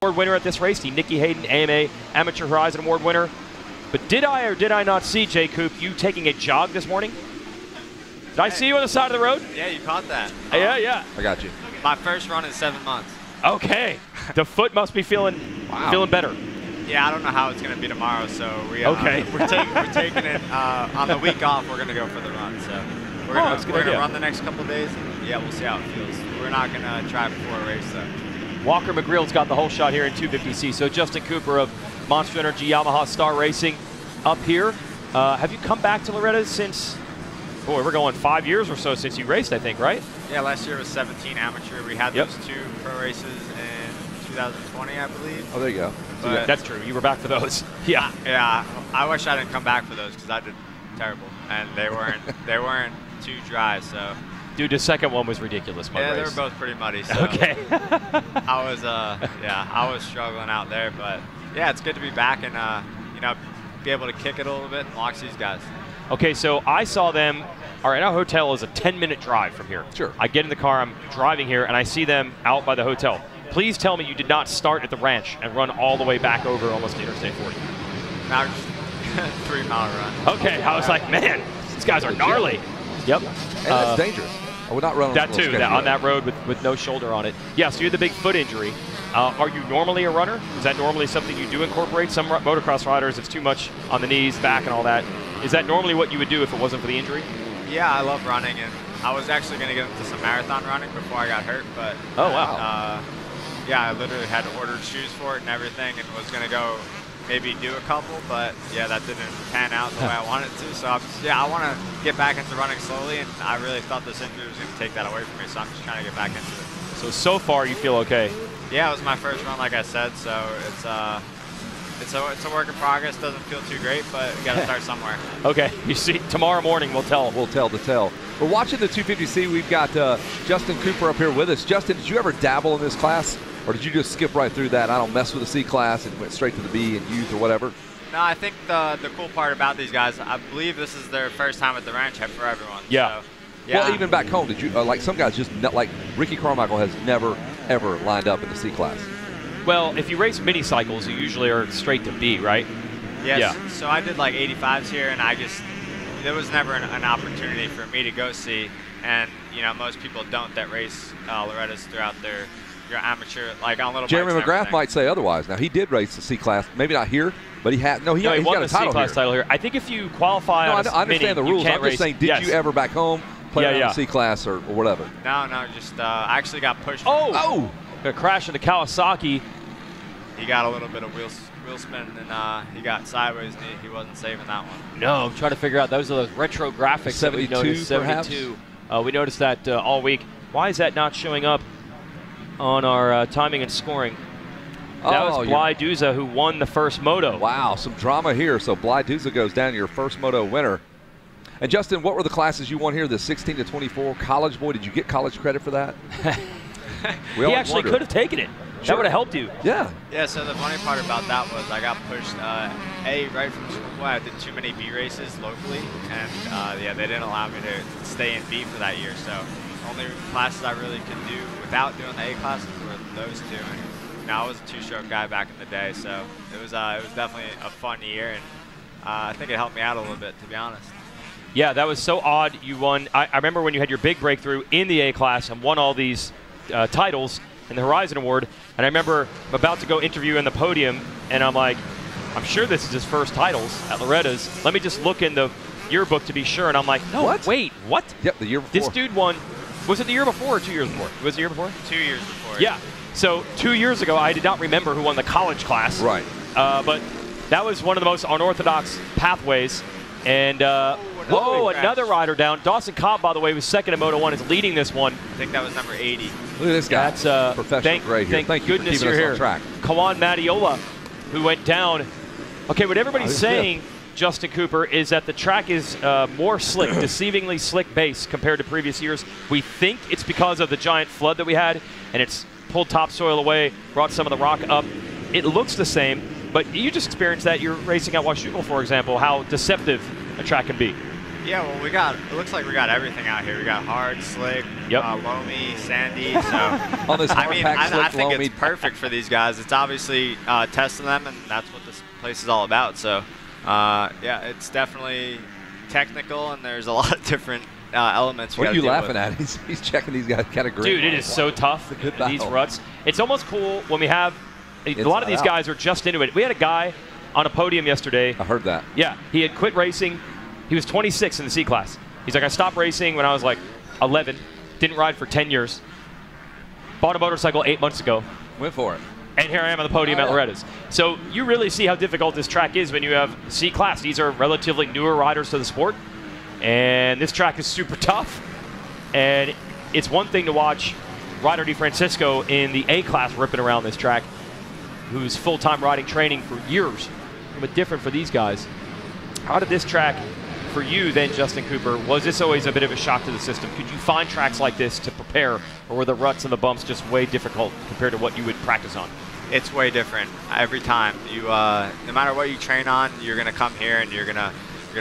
Award winner at this race, the Nikki Hayden AMA Amateur Horizon Award winner. But did I or did I not see, Jay Coop, you taking a jog this morning? Did I see you on the side of the road? Yeah, you caught that. Yeah. I got you. My first run in 7 months. Okay. The foot must be feeling better. Yeah, I don't know how it's going to be tomorrow, so we're taking it on the week off. We're going to go for the run, so we're going to run the next couple of days, and yeah, we'll see how it feels. We're not going to try before a race, though. Walker McGreal's got the whole shot here in 250C. So Justin Cooper of Monster Energy Yamaha Star Racing up here. Have you come back to Loretta since? Boy, we're going 5 years or so since you raced, I think, right? Yeah, last year was 17 amateur. We had those 2 pro races in 2020, I believe. Oh, there you go. But that's true. You were back for those. Yeah. Yeah. I wish I didn't come back for those because I did terrible, and they weren't too dry. So. Dude, the second one was ridiculous. Yeah, they were both pretty muddy. So okay. I was struggling out there, but yeah, it's good to be back and be able to kick it a little bit and watch these guys. Okay, so I saw them. All right, our hotel is a 10-minute drive from here. Sure. I get in the car, I'm driving here, and I see them out by the hotel. Please tell me you did not start at the ranch and run all the way back over almost to Interstate 40. Now just 3-mile run. Okay, I was like, man, these guys are gnarly. Yep. And that's dangerous. I would not run on that too, on that road with no shoulder on it. Yeah, so you had the big foot injury. Are you normally a runner? Is that normally something you do incorporate? Some motocross riders, it's too much on the knees, back, and all that. Is that normally what you would do if it wasn't for the injury? Yeah, I love running, and I was actually going to get into some marathon running before I got hurt, but yeah, I literally had ordered shoes for it and everything, and was going to go maybe do a couple, but yeah, that didn't pan out the way I wanted to. So I want to get back into running slowly, and I really thought this injury was going to take that away from me, so I'm just trying to get back into it. So far you feel okay? Yeah, it was my first run, like I said, so it's a work in progress. Doesn't feel too great, but we got to start somewhere. Okay, you see, tomorrow morning we'll tell. We'll tell the tale. We're watching the 250C. We've got Justin Cooper up here with us. Justin, did you ever dabble in this class, or did you just skip right through that? I don't mess with the C class and went straight to the B and youth or whatever. No, I think the cool part about these guys, I believe this is their first time at the ranch for everyone. Yeah. So, yeah. Well, even back home, did you like some guys just like Ricky Carmichael has never ever lined up in the C class? Well, if you race mini cycles, you usually are straight to B, right? Yes. Yeah. So I did like 85s here, and there was never an opportunity for me to go C. And most people don't that race Lorettas throughout their amateur, like on little. Jeremy McGrath might say otherwise. Now he did race the C class, maybe not here, but he had he got won a the C class title here. I think if you qualify on I understand the rules. I'm just saying, did you ever back home play on the C class or whatever? No, just I actually got pushed. Oh! Gonna crash into Kawasaki. He got a little bit of wheel spin, and he got sideways, and he wasn't saving that one. No, I'm trying to figure out. Those are those retro graphics 72, that we noticed. 72. We noticed that all week. Why is that not showing up on our timing and scoring? That was Bly Duza who won the first Moto. Wow, some drama here. So Bly Duza goes down, your first Moto winner. And Justin, what were the classes you won here? The 16 to 24 college boy. Did you get college credit for that? He actually could have taken it. Sure. That would have helped you. Yeah. Yeah, so the funny part about that was I got pushed, right from school. I did too many B races locally, and they didn't allow me to stay in B for that year. So only classes I really could do without doing the A classes were those two. And I was a two-stroke guy back in the day, so it was definitely a fun year, and I think it helped me out a little bit, to be honest. Yeah, that was so odd. You won. I remember when you had your big breakthrough in the A class and won all these titles in the Horizon Award, and I remember I'm about to go interview in the podium, and I'm like, I'm sure this is his first titles at Loretta's. Let me just look in the yearbook to be sure, and I'm like, no, wait, what? Yep, the year before. This dude won. Was it the year before or 2 years before? Was it the year before? 2 years before. Yeah. So 2 years ago, I did not remember who won the college class. Right. But that was one of the most unorthodox pathways. And, another rider down. Dawson Cobb, by the way, was second in Moto 1, is leading this one. I think that was number 80. Look at this guy. That's professional grade here. Thank you goodness for keeping you're us here. on track. Kawan Matiola, who went down. Okay, what everybody's saying, Justin Cooper, is that the track is more slick, deceivingly slick base compared to previous years. We think it's because of the giant flood that we had, and it's pulled topsoil away, brought some of the rock up. It looks the same, but you just experienced that. You're racing at Washougal, for example, how deceptive a track can be. Yeah, well, it looks like we got everything out here. We got hard, slick, loamy, sandy. So On this hard I think it's perfect for these guys. It's obviously testing them, and that's what this place is all about. So, yeah, it's definitely technical, and there's a lot of different elements. What are you laughing at? He's checking these guys kind of great. Dude, it is so tough, these ruts. It's almost cool when we have a lot of these guys are just into it. We had a guy on a podium yesterday. I heard that. Yeah, he had quit racing. He was 26 in the C class. He's like, I stopped racing when I was like 11. Didn't ride for 10 years. Bought a motorcycle 8 months ago. Went for it. And here I am on the podium at Loretta's. So you really see how difficult this track is when you have C class. These are relatively newer riders to the sport. And this track is super tough. And it's one thing to watch Ryder DeFrancisco in the A class ripping around this track, who's full-time riding training for years. But different for these guys. How did this track, for you then, Justin Cooper, was this always a bit of a shock to the system? Could you find tracks like this to prepare, or were the ruts and the bumps just way difficult compared to what you would practice on? It's way different every time. You, no matter what you train on, you're gonna come here and you're gonna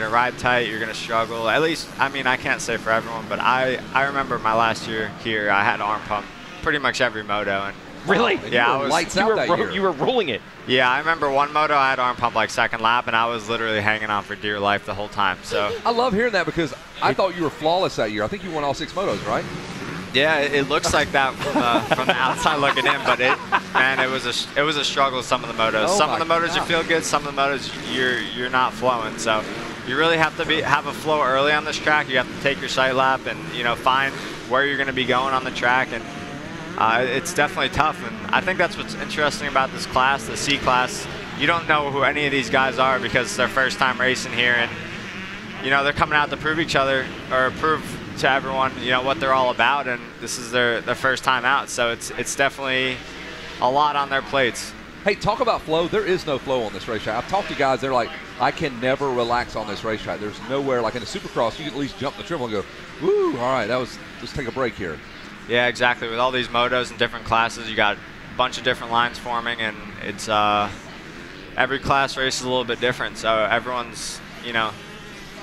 ride tight. You're gonna struggle. At least, I mean, I can't say for everyone, but I remember my last year here. I had arm pump pretty much every moto, and really? Yeah, you were rolling it. Yeah, I remember one moto I had arm pump like second lap, and I was literally hanging on for dear life the whole time. So I love hearing that because I thought you were flawless that year. I think you won all 6 motos, right? Yeah, it looks like that from the outside looking in, but it was a struggle. Some of the motos, some of the motos you feel good, some of the motos you're not flowing. So you really have to have a flow early on this track. You have to take your sight lap and find where you're going to be going on the track, and it's definitely tough. And I think that's what's interesting about this class, the C class. You don't know who any of these guys are because it's their first time racing here, and they're coming out to prove each other or prove to everyone what they're all about, and this is their first time out. So it's definitely a lot on their plates. Hey, talk about flow. There is no flow on this racetrack. I've talked to guys, they're like, I can never relax on this racetrack. There's nowhere, like in a Supercross, you can at least jump the triple and go, woo, all right, let's take a break here. Yeah, exactly. With all these motos in different classes, you got a bunch of different lines forming, and it's every class race is a little bit different. So everyone's,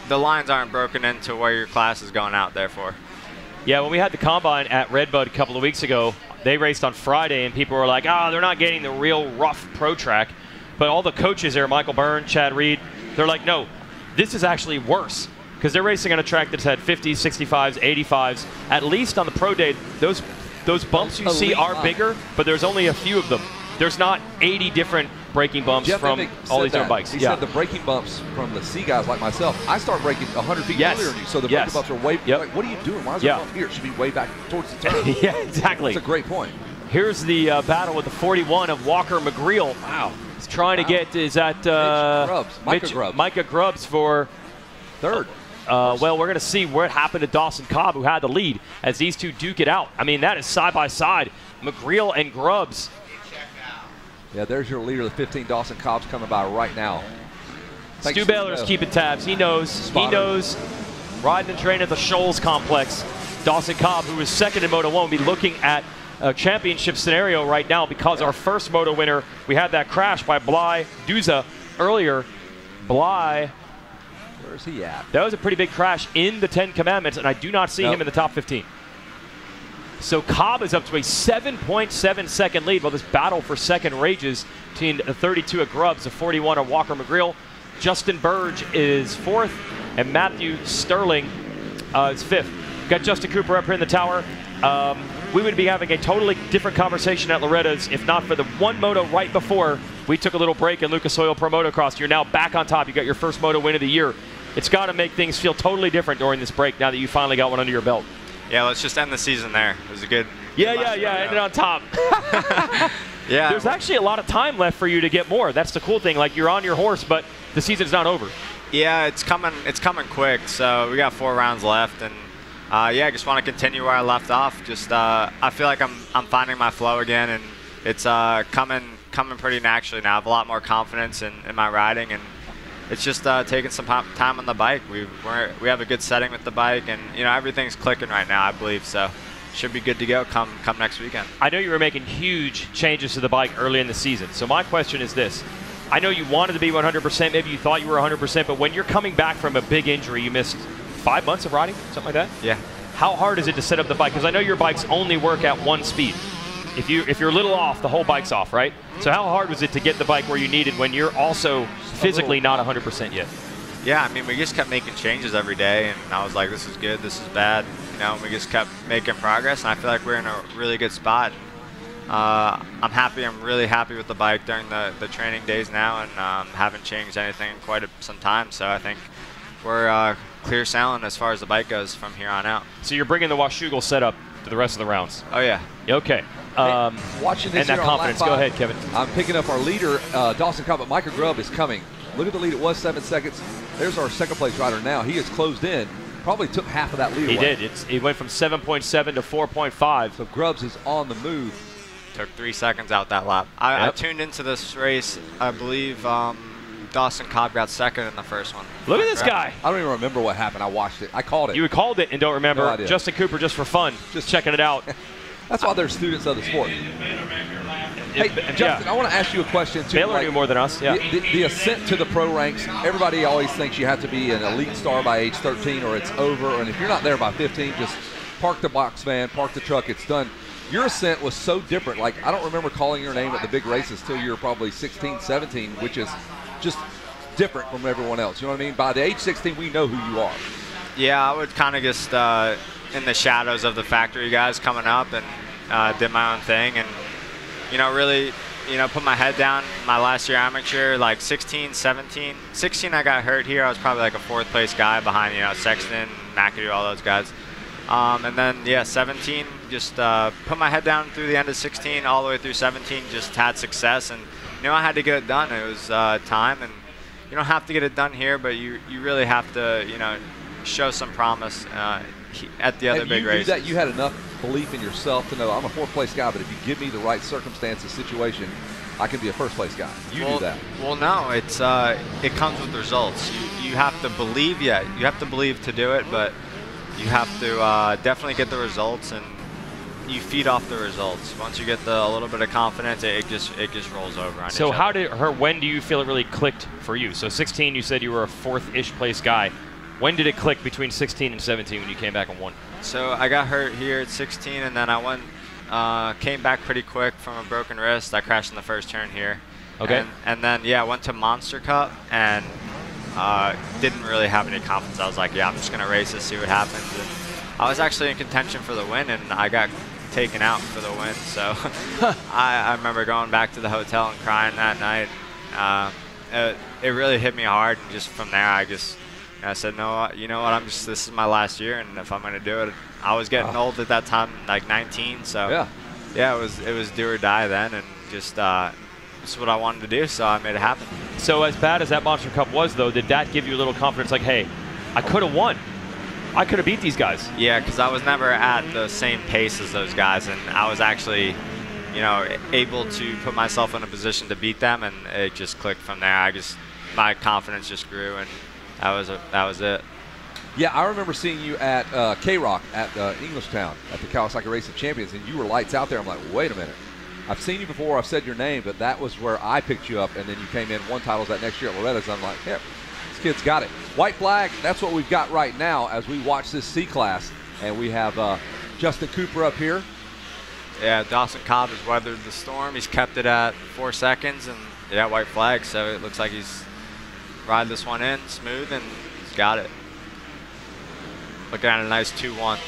the lines aren't broken into where your class is going out there for. Yeah, when we had the Combine at Redbud a couple of weeks ago, they raced on Friday, and people were like, they're not getting the real rough pro track. But all the coaches there, Michael Byrne, Chad Reed, they're like, no, this is actually worse. Because they're racing on a track that's had 50s, 65s, 85s. At least on the pro day, those bumps you see are bigger, but there's only a few of them. There's not 80 different braking bumps from all these different bikes. He said the braking bumps from the C guys like myself, I start braking 100 feet earlier than you, so the braking bumps are way, like, what are you doing? Why is it up here? It should be way back towards the turn. Yeah, exactly. That's a great point. Here's the battle with the 41 of Walker McGreal. Wow. He's trying to get, is that Micah Grubbs for third. Well, we're going to see what happened to Dawson Cobb, who had the lead, as these two duke it out. I mean, that is side by side. McGreal and Grubbs. Yeah, there's your leader, the 15. Dawson Cobb's coming by right now. Stu Baylor's keeping tabs. He knows. He knows. Riding and training at the Shoals Complex. Dawson Cobb, who was second in Moto 1, will be looking at a championship scenario right now because our first Moto winner, we had that crash by Bly Duza earlier. Bly, where's he at? That was a pretty big crash in the 10 Commandments, and I do not see him in the top 15. So Cobb is up to a 7.7 second lead while this battle for second rages between the 32 of Grubbs, the 41 of Walker McGreal. Justin Burge is fourth, and Matthew Sterling is fifth. Got Justin Cooper up here in the tower. We would be having a totally different conversation at Loretta's if not for the one moto right before we took a little break in Lucas Oil Pro Motocross. You're now back on top. You got your first moto win of the year. It's got to make things feel totally different during this break now that you finally got one under your belt. Yeah, let's just end the season there. It was a good. Ended on top. Yeah. There's actually a lot of time left for you to get more. That's the cool thing. Like, you're on your horse, but the season's not over. Yeah, it's coming quick. So we got 4 rounds left, and I just want to continue where I left off. Just I feel like I'm finding my flow again, and it's coming pretty naturally now. I have a lot more confidence in my riding, and it's just taking some time on the bike. We have a good setting with the bike, and everything's clicking right now, I believe. So should be good to go come next weekend. I know you were making huge changes to the bike early in the season. So my question is this. I know you wanted to be 100%, maybe you thought you were 100%, but when you're coming back from a big injury, you missed 5 months of riding, something like that? Yeah. How hard is it to set up the bike? Because I know your bikes only work at one speed. If you're a little off, the whole bike's off, right? So how hard was it to get the bike where you needed when you're also physically not 100% yet? Yeah, I mean, we just kept making changes every day, and I was like, this is good, this is bad. You know, we just kept making progress, and I feel like we're in a really good spot. I'm happy. I'm really happy with the bike during the training days now, and haven't changed anything in quite some time. So I think we're clear sailing as far as the bike goes from here on out. So you're bringing the Washougal setup to the rest of the rounds? Oh, yeah. Okay. Watching this and that confidence. Go ahead, Kevin. I'm picking up our leader, Dawson Cobb, but Micah Grubb is coming. Look at the lead. It was 7 seconds. There's our second place rider now. He has closed in. Probably took half of that lead He away. did. He went from 7.7 to 4.5. So Grubbs is on the move. Took 3 seconds out that lap. I tuned into this race. I believe Dawson Cobb got second in the first one. Look at this guy. I don't even remember what happened. I watched it. I called it. You called it and don't remember. No idea. Justin Cooper, just for fun, just checking it out. That's why they're students of the sport. Hey, Justin, I want to ask you a question, too. Baylor knew more than us, yeah. The ascent to the pro ranks, everybody always thinks you have to be an elite star by age 13 or it's over. And if you're not there by 15, just park the box van, park the truck, it's done. Your ascent was so different. Like, I don't remember calling your name at the big races till you were probably 16, 17, which is just different from everyone else. You know what I mean? By the age 16, we know who you are. Yeah, I would kind of just in the shadows of the factory guys coming up and did my own thing and, you know, really, you know, put my head down my last year amateur, like 16, 17. 16, I got hurt here. I was probably like a 4th place guy behind, you know, Sexton, McAdoo, all those guys. And then, yeah, 17, just put my head down through the end of 16 all the way through 17, just had success. And, you know, I had to get it done. It was time. And you don't have to get it done here, but you really have to, you know, show some promise at the other big races. That you had enough belief in yourself to know I'm a 4th place guy, but if you give me the right circumstances, situation, I can be a 1st place guy. You do that. Well, no, it's it comes with results. You have to believe, you have to believe to do it, but you have to definitely get the results, and you feed off the results. Once you get a little bit of confidence, it just rolls over on So when do you feel it really clicked for you? So 16, you said you were a 4th-ish place guy. When did it click between 16 and 17 when you came back and won? So I got hurt here at 16, and then I went, came back pretty quick from a broken wrist. I crashed in the first turn here. Okay. And then, yeah, I went to Monster Cup and didn't really have any confidence. I was like, yeah, I'm just going to race this, see what happens. And I was actually in contention for the win, and I got taken out for the win. So I remember going back to the hotel and crying that night. It really hit me hard, and just from there, I said, no, you know what, this is my last year, and if I'm going to do it, I was getting old at that time, like 19, so yeah, it was do or die then, and just this is what I wanted to do, so I made it happen. So as bad as that Monster Cup was, though, did that give you a little confidence, like, hey, I could have won. I could have beat these guys. Yeah, because I was never at the same pace as those guys, and I was actually, you know, able to put myself in a position to beat them, and it just clicked from there. My confidence just grew, and that was it. Yeah, I remember seeing you at K-Rock at Englishtown at the Kawasaki Race of Champions, and you were lights out there. I'm like, wait a minute. I've seen you before. I've said your name, but that was where I picked you up, and then you came in, won titles that next year at Loretta's. I'm like, yeah, this kid's got it. White flag, that's what we've got right now as we watch this C-Class, and we have Justin Cooper up here. Yeah, Dawson Cobb has weathered the storm. He's kept it at 4 seconds, and yeah, white flag, so it looks like he's ride this one in smooth, and he's got it. Looking at a nice 2-1.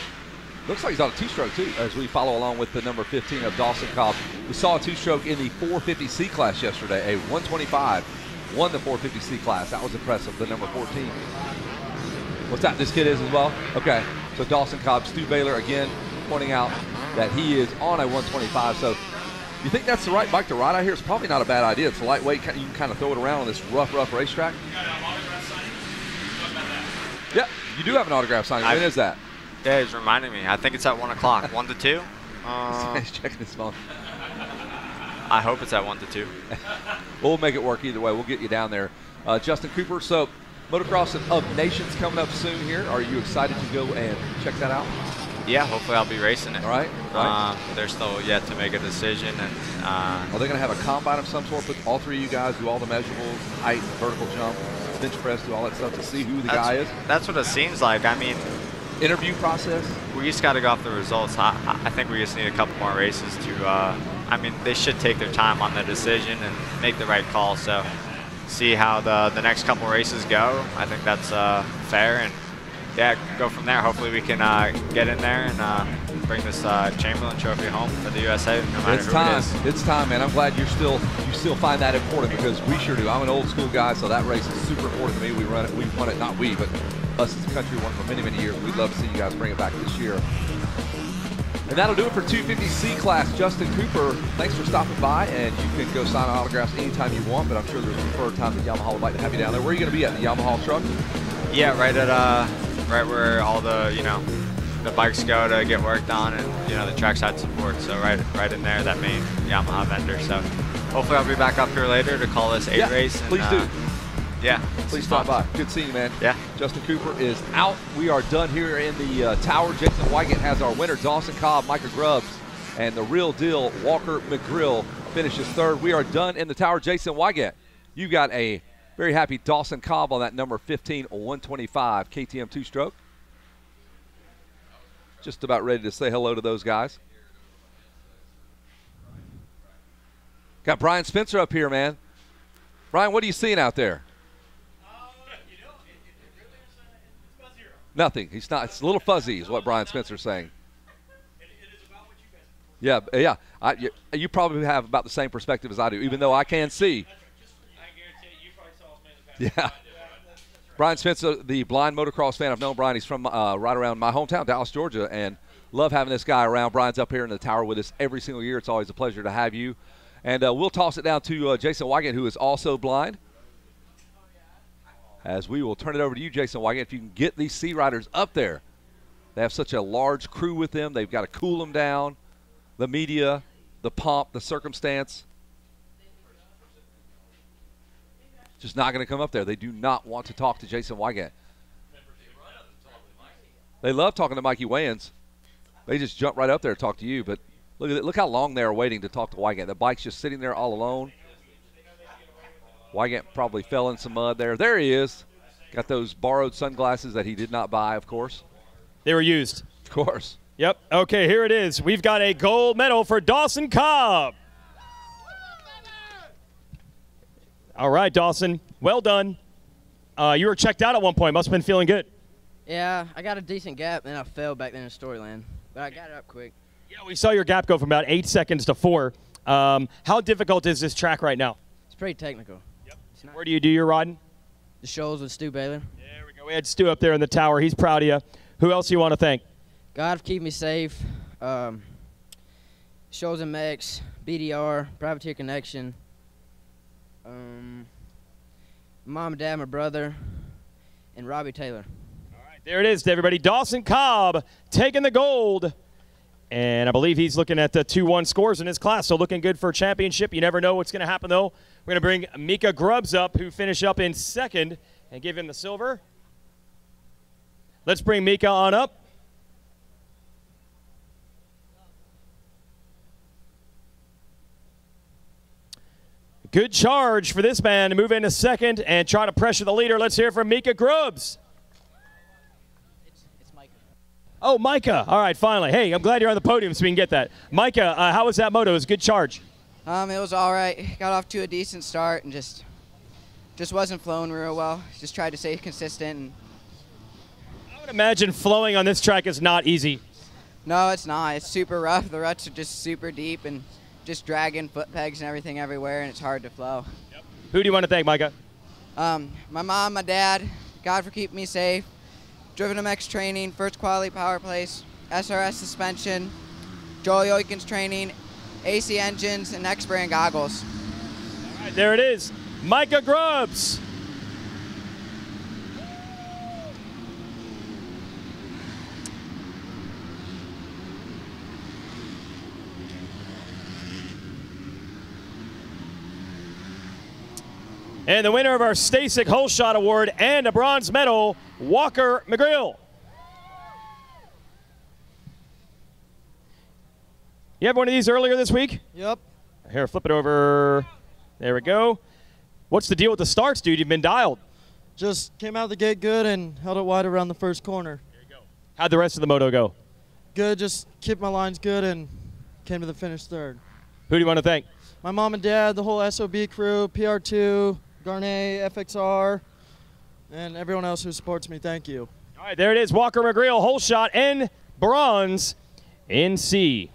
Looks like he's on a 2-stroke too, as we follow along with the number 15 of Dawson Cobb. We saw a 2-stroke in the 450C class yesterday. A 125 won the 450C class. That was impressive, the number 14. What's that? This kid is as well? Okay, so Dawson Cobb, Stu Baylor again pointing out that he is on a 125. So you think that's the right bike to ride out here? It's probably not a bad idea. It's lightweight. You can kind of throw it around on this rough racetrack. Yeah, you do have an autograph signing. When is that? Yeah, he's reminding me. I think it's at 1 o'clock. 1 to 2? He's checking his phone. I hope it's at 1 to 2. We'll make it work either way. We'll get you down there. Justin Cooper, so Motocross of Nations coming up soon here. Are you excited to go and check that out? Yeah, hopefully I'll be racing it. All right. They're still yet to make a decision. And are they going to have a combine of some sort with all 3 of you guys, do all the measurables, height, vertical jump? bench press, do all that stuff to see who the guy is? That's what it seems like. I mean, interview process? We just got to go off the results. I think we just need a couple more races to, I mean, they should take their time on the decision and make the right call. So see how the next couple races go. I think that's fair. And yeah, go from there. Hopefully we can get in there and bring this Chamberlain Trophy home for the USA, no matter who it is. It's time, man. I'm glad you still find that important, because we sure do. I'm an old school guy, so that race is super important to me. We run it. We've won it, not we, but us as a country won it for many, many years. We'd love to see you guys bring it back this year. And that'll do it for 250C class. Justin Cooper, thanks for stopping by, and you can go sign autographs anytime you want, but I'm sure there's preferred times that Yamaha would like to have you down there. Where are you going to be at, the Yamaha truck? Yeah, right where all the, the bikes go to get worked on, and the trackside support. So right in there, that main Yamaha vendor. So hopefully I'll be back up here later to call this A race. And, please do. Yeah, please stop by. Good seeing you, man. Yeah. Justin Cooper is out. We are done here in the tower. Jason Wygant has our winner, Dawson Cobb, Micah Grubbs, and the real deal, Walker McGrill, finishes third. We are done in the tower. Jason Wygant, you got a very happy Dawson Cobb on that number 15 125 KTM two-stroke. Just about ready to say hello to those guys. Got Brian Spencer up here, man. Brian, what are you seeing out there? Nothing. He's not. It's a little fuzzy, is what Brian Spencer's saying. Yeah, yeah. You probably have about the same perspective as I do, even though I can see. Yeah. Brian Spencer, the blind motocross fan. I've known Brian. He's from right around my hometown, Dallas, Georgia, and love having this guy around. Brian's up here in the tower with us every single year. It's always a pleasure to have you. And we'll toss it down to Jason Wygant, who is also blind, as we will turn it over to you, Jason Wygant. If you can get these Sea Riders up there. They have such a large crew with them. They've got to cool them down. The media, the pomp, the circumstance. Just not going to come up there. They do not want to talk to Jason Wygant. They love talking to Mikey Wayans. They just jump right up there to talk to you. But look at it. Look how long they are waiting to talk to Wygant. The bike's just sitting there all alone. Wygant probably fell in some mud there. There he is. Got those borrowed sunglasses that he did not buy, of course. They were used. Of course. Yep. Okay, here it is. We've got a gold medal for Dawson Cobb. All right, Dawson. Well done. You were checked out at one point. Must have been feeling good. Yeah, I got a decent gap, and I fell back then in Storyland. But I got it up quick. Yeah, we saw your gap go from about 8 seconds to 4. How difficult is this track right now? It's pretty technical. Yep. Where do you do your riding? The shows with Stu Baylor. There we go. We had Stu up there in the tower. He's proud of you. Who else do you want to thank? God keep me safe. Shows and Mex, BDR, Privateer Connection. Mom and Dad, my brother, and Robbie Taylor. All right, there it is, everybody. Dawson Cobb taking the gold. And I believe he's looking at the 2-1 scores in his class, so looking good for a championship. You never know what's going to happen, though. We're going to bring Micah Grubbs up, who finished up in second, and give him the silver. Let's bring Micah on up. Good charge for this man to move into second and try to pressure the leader. Let's hear from Micah Grubbs. It's Micah. Oh, Micah. All right, finally. Hey, I'm glad you're on the podium so we can get that. Micah, how was that moto? It was a good charge. It was all right. Got off to a decent start and just wasn't flowing real well. Just tried to stay consistent. And I would imagine flowing on this track is not easy. no, it's not. It's super rough. The ruts are just super deep and just dragging foot pegs and everything everywhere, and it's hard to flow. Yep. Who do you want to thank, Micah? My mom, my dad, God for keeping me safe, Driven MX Training, First Quality Power Place, SRS Suspension, Joel Yoikins Training, AC Engines, and X Brand Goggles. All right, there it is. Micah Grubbs. And the winner of our Stasic Hole Shot Award and a bronze medal, Walker McGrill. You have one of these earlier this week? Yep. Here, flip it over. There we go. What's the deal with the starts, dude? You've been dialed. Just came out of the gate good and held it wide around the first corner. How'd the rest of the moto go? Good, just kept my lines good and came to the finish third. Who do you want to thank? My mom and dad, the whole SOB crew, PR2, Garnet, FXR, and everyone else who supports me. Thank you. All right, there it is. Walker McGreal, whole shot, and bronze in C.